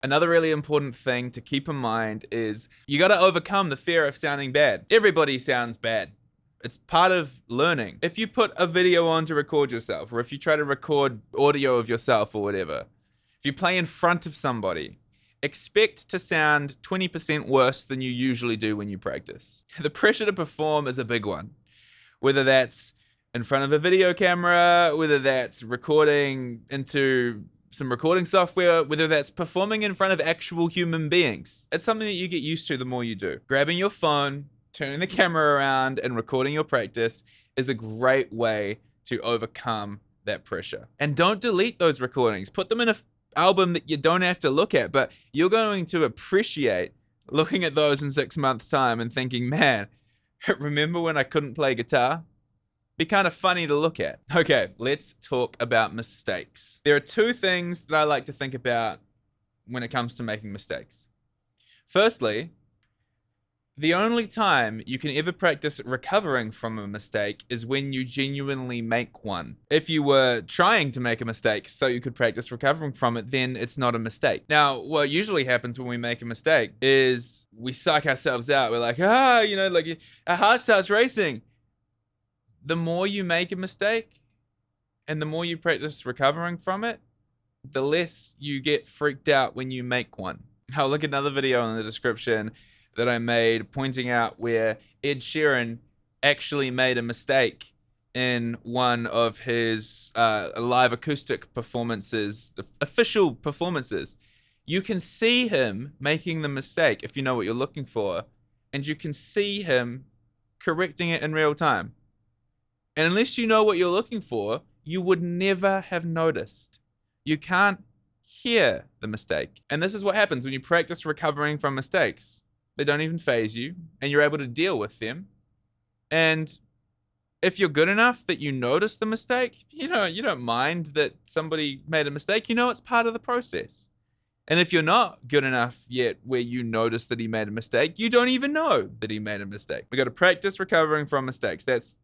Another really important thing to keep in mind is you got to overcome the fear of sounding bad. Everybody sounds bad. It's part of learning. If you put a video on to record yourself, or if you try to record audio of yourself or whatever, if you play in front of somebody, expect to sound 20% worse than you usually do when you practice. The pressure to perform is a big one. Whether that's in front of a video camera, whether that's recording into some recording software, whether that's performing in front of actual human beings. It's something that you get used to the more you do. Grabbing your phone, turning the camera around, and recording your practice is a great way to overcome that pressure. And don't delete those recordings. Put them in an album that you don't have to look at, but you're going to appreciate looking at those in 6 months' time and thinking, man, remember when I couldn't play guitar? Be kind of funny to look at. Okay, let's talk about mistakes. There are two things that I like to think about when it comes to making mistakes. Firstly, the only time you can ever practice recovering from a mistake is when you genuinely make one. If you were trying to make a mistake so you could practice recovering from it, then it's not a mistake. Now, what usually happens when we make a mistake is we psych ourselves out. We're like, like our heart starts racing. The more you make a mistake and the more you practice recovering from it, the less you get freaked out when you make one. I'll link another video in the description that I made pointing out where Ed Sheeran actually made a mistake in one of his live acoustic performances, the official performances. You can see him making the mistake if you know what you're looking for, and you can see him correcting it in real time. And unless you know what you're looking for, you would never have noticed. You can't hear the mistake. And this is what happens when you practice recovering from mistakes. They don't even faze you, and you're able to deal with them. And if you're good enough that you notice the mistake, you don't mind that somebody made a mistake. You know it's part of the process. And if you're not good enough yet where you notice that he made a mistake, you don't even know that he made a mistake. We got to practice recovering from mistakes. That's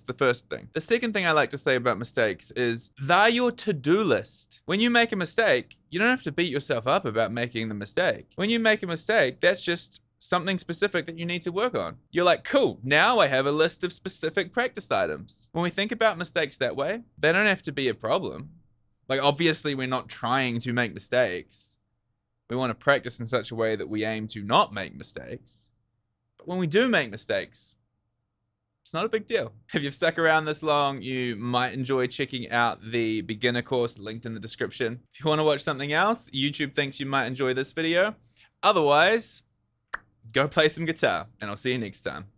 the first thing. The second thing I like to say about mistakes is they're your to-do list. When you make a mistake, you don't have to beat yourself up about making the mistake. When you make a mistake, that's just something specific that you need to work on. You're like, cool, now I have a list of specific practice items. When we think about mistakes that way, they don't have to be a problem. Like, obviously, we're not trying to make mistakes. We want to practice in such a way that we aim to not make mistakes. But when we do make mistakes, it's not a big deal. If you've stuck around this long, you might enjoy checking out the beginner course linked in the description. If you want to watch something else, YouTube thinks you might enjoy this video. Otherwise, go play some guitar, and I'll see you next time.